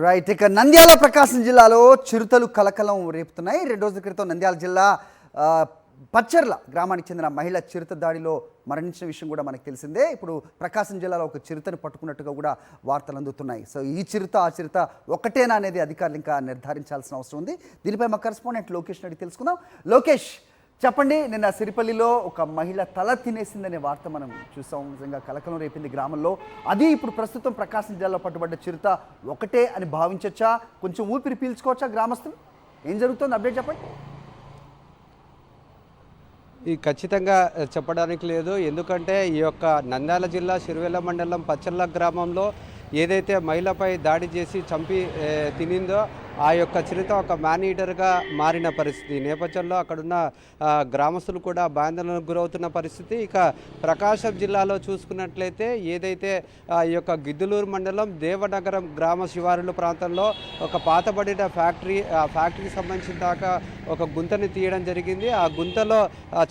Right. ఇక నంద్యాల ప్రకాశం జిల్లాలో చిరుతలు కలకలం రేపుతున్నాయి. 2 రోజుల క్రితం నంద్యాల జిల్లా పచ్చర్ల గ్రామానికి చెందిన మహిళ చిరుత దాడిలో మరణించిన విషయం కూడా మనకు తెలిసిందే. ఇప్పుడు ప్రకాశం జిల్లాలో ఒక చిరుతను పట్టుకున్నట్టుగా కూడా వార్తలు అందుతున్నాయి. సో ఈ చిరుత ఆ చిరుత ఒకటేనా అనేది అధికారులు ఇంకా నిర్ధారించాల్సిన అవసరం ఉంది. దీనిపై మా కరెస్పాండెంట్ లోకేష్ అడిగి తెలుసుకుందాం. లోకేష్, చెప్పండి, నిన్న సిరిపల్లిలో ఒక మహిళ తల తినేసిందనే వార్త మనం చూసాం. నిజంగా కలకలం రేపింది గ్రామంలో. అది ఇప్పుడు ప్రస్తుతం ప్రకాశం జిల్లాలో పట్టుబడ్డ చిరుత ఒకటే అని భావించవచ్చా? కొంచెం ఊపిరి పీల్చుకోవచ్చా గ్రామస్తులు? ఏం జరుగుతుంది, అప్డేట్ చెప్పండి. ఈ ఖచ్చితంగా చెప్పడానికి లేదు. ఎందుకంటే ఈ యొక్క నంద్యాల జిల్లా సిరివెల్ల మండలం పచ్చర్ల గ్రామంలో ఏదైతే మహిళపై దాడి చేసి చంపి తినిందో ఆ యొక్క చిరుత ఒక మ్యాన్ ఈటర్గా మారిన పరిస్థితి నేపథ్యంలో అక్కడున్న గ్రామస్తులు కూడా భయాందోళనకు గురవుతున్న పరిస్థితి. ఇక ప్రకాశం జిల్లాలో చూసుకున్నట్లయితే ఏదైతే ఈ యొక్క గిద్దలూరు మండలం దేవనగరం గ్రామ శివారుల ప్రాంతంలో ఒక పాతబడిన ఫ్యాక్టరీకి సంబంధించిన దాకా ఒక గుంతని తీయడం జరిగింది. ఆ గుంతలో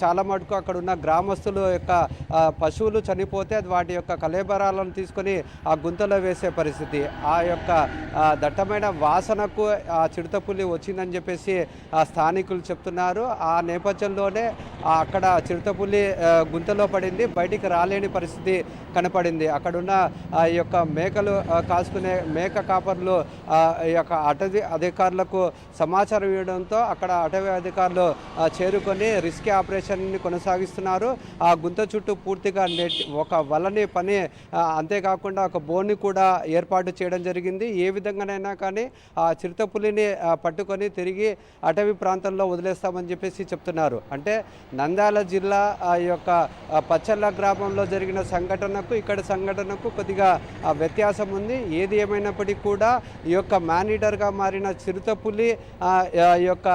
చాలా మటుకు అక్కడ ఉన్న గ్రామస్తులు యొక్క పశువులు చనిపోతే వాటి యొక్క కళేబరాలను తీసుకొని ఆ గుంతలో వేసే పరిస్థితి. ఆ యొక్క దట్టమైన వాసనకు ఆ చిరుతపులి వచ్చిందని చెప్పేసి ఆ స్థానికులు చెప్తున్నారు. ఆ నేపథ్యంలోనే అక్కడ చిరుతపులి గుంతలో పడింది, బయటికి రాలేని పరిస్థితి కనపడింది. అక్కడున్న ఈ యొక్క మేకలు కాసుకునే మేక కాపర్లు ఈ యొక్క అటవీ అధికారులకు సమాచారం ఇవ్వడంతో అక్కడ అటవీ అధికారులు చేరుకొని రెస్క్యూ ఆపరేషన్ని కొనసాగిస్తున్నారు. ఆ గుంత చుట్టూ పూర్తిగా ఒక వలని పని, అంతేకాకుండా ఒక బోన్ని కూడా ఏర్పాటు చేయడం జరిగింది. ఏ విధంగానైనా కానీ ఆ చిరుతపులిని పట్టుకొని తిరిగి అటవీ ప్రాంతంలో వదిలేస్తామని చెప్పేసి చెప్తున్నారు. అంటే నంద్యాల జిల్లా యొక్క పచ్చర్ల గ్రామంలో జరిగిన సంఘటనకు ఇక్కడ సంఘటనకు కొద్దిగా వ్యత్యాసం ఉంది. ఏది ఏమైనప్పటికీ కూడా ఈ యొక్క మ్యానీటర్గా మారిన చిరుతపులి ఈ యొక్క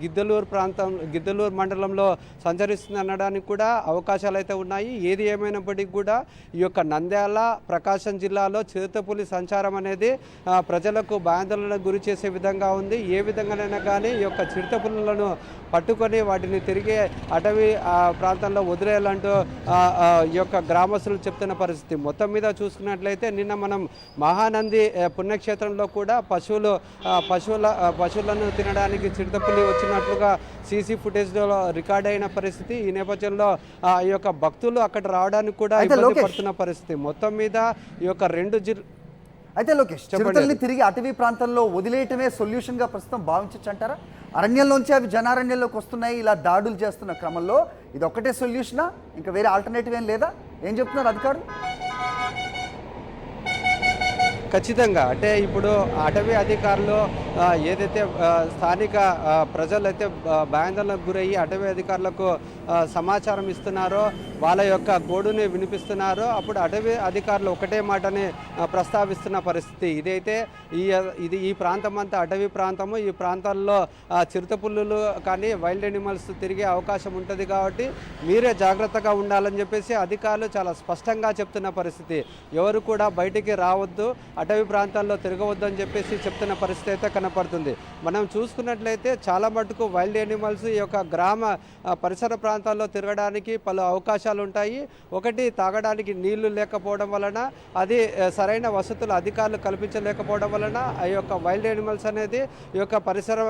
గిద్దలూరు మండలంలో సంచరిస్తుంది అనడానికి కూడా అవకాశాలు అయితే ఉన్నాయి. ఏది ఏమైనప్పటికీ కూడా ఈ యొక్క నంద్యాల ప్రకాశం జిల్లాలో చిరుతపులి సంచారం అనేది ప్రజలకు భయాందోళనకు గురి చేసే విధంగా ఉంది. ఏ విధంగానైనా కానీ ఈ యొక్క చిరుతపులులను పట్టుకొని వాటిని తిరిగి అటవీ ప్రాంతంలో వదిలేయాలంటూ ఈ యొక్క గ్రామస్తులు చెప్తున్న పరిస్థితి. మొత్తం మీద చూసుకున్నట్లయితే నిన్న మనం మహానంది పుణ్యక్షేత్రంలో కూడా పశువులను తినడానికి చిరుతపులి వచ్చినట్లుగా సీసీ ఫుటేజ్లో రికార్డ్ అయిన పరిస్థితి. ఈ నేపథ్యంలో ఈ యొక్క భక్తులు అక్కడ రావడానికి కూడా ఇబ్బంది పడుతున్న పరిస్థితి. మొత్తం మీద ఈ యొక్క అయితే లోకేష్, చిరుతల్ని తిరిగి అటవీ ప్రాంతంలో వదిలేయటమే సొల్యూషన్గా ప్రస్తుతం భావించవచ్చు అంటారా? అరణ్యంలోంచి అవి జనారణ్యంలోకి వస్తున్నాయి, ఇలా దాడులు చేస్తున్న క్రమంలో ఇది ఒక్కటే సొల్యూషనా? ఇంకా వేరే ఆల్టర్నేటివ్ ఏం లేదా? ఏం చెప్తున్నారు అధికారులు? ఖచ్చితంగా అంటే ఇప్పుడు అటవీ అధికారులు ఏదైతే స్థానిక ప్రజలైతే భయాందోళనకు గురయ్యి అటవీ అధికారులకు సమాచారం ఇస్తున్నారో, వాళ్ళ యొక్క గోడుని వినిపిస్తున్నారో, అప్పుడు అటవీ అధికారులు ఒకటే మాటని ప్రస్తావిస్తున్న పరిస్థితి. ఇది ఈ ప్రాంతం అంతా అటవీ ప్రాంతము. ఈ ప్రాంతాల్లో చిరుతపుల్లులు కానీ వైల్డ్ ఎనిమల్స్ తిరిగే అవకాశం ఉంటుంది కాబట్టి మీరే జాగ్రత్తగా ఉండాలని చెప్పేసి అధికారులు చాలా స్పష్టంగా చెప్తున్న పరిస్థితి. ఎవరు కూడా బయటికి రావద్దు, అటవీ ప్రాంతాల్లో తిరగవద్దు అని చెప్పేసి చెప్తున్న పరిస్థితి అయితే కనపడుతుంది. మనం చూసుకున్నట్లయితే చాలా మటుకు వైల్డ్ ఎనిమల్స్ ఈ యొక్క గ్రామ పరిసర ప్రాంతాల్లో తిరగడానికి పలు అవకాశాలు ఉంటాయి. ఒకటి, తాగడానికి నీళ్లు లేకపోవడం వలన, అది సరైన వసతులు అధికారులు కల్పించలేకపోవడం వలన ఆ యొక్క వైల్డ్ ఎనిమల్స్ అనేది ఈ యొక్క పరిసర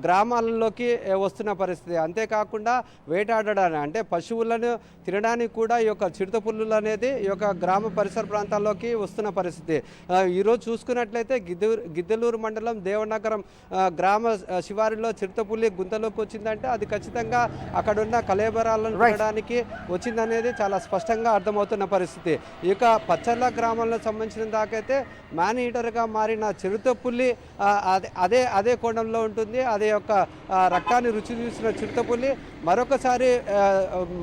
గ్రామాలలోకి వస్తున్న పరిస్థితి. అంతేకాకుండా వేటాడడానికి అంటే పశువులను తినడానికి కూడా ఈ యొక్క చిరుతపుల్లులు అనేది ఈ యొక్క గ్రామ పరిసర ప్రాంతాల్లోకి వస్తున్న పరిస్థితి. ఈరోజు చూసుకున్నట్లయితే గిద్దలూరు మండలం దేవనగరం గ్రామ శివారులో చిరుతపులి గుంతలోకి వచ్చిందంటే అది ఖచ్చితంగా అక్కడున్న కళేబరాలను తినడానికి వచ్చిందనేది చాలా స్పష్టంగా అర్థమవుతున్న పరిస్థితి. ఇక పచ్చర్ల గ్రామంలో సంబంధించిన దాకైతే మ్యాన్ ఈటర్గా మారిన చిరుతపులి అదే కోణంలో ఉంటుంది. అదే యొక్క రక్తాన్ని రుచి చూసిన చిరుతపులి మరొకసారి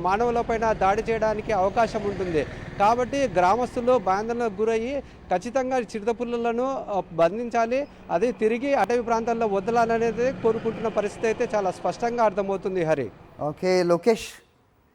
మానవులపైన దాడి చేయడానికి అవకాశం ఉంటుంది. కాబట్టి గ్రామస్తులు భయాందోళనకు గురయ్యి ఖచ్చితంగా చిరుతపుల్లులను బంధించాలి, అది తిరిగి అటవీ ప్రాంతాల్లో వదలాలనేది కోరుకుంటున్న పరిస్థితి అయితే చాలా స్పష్టంగా అర్థమవుతుంది. హరి. ఓకే లోకేష్.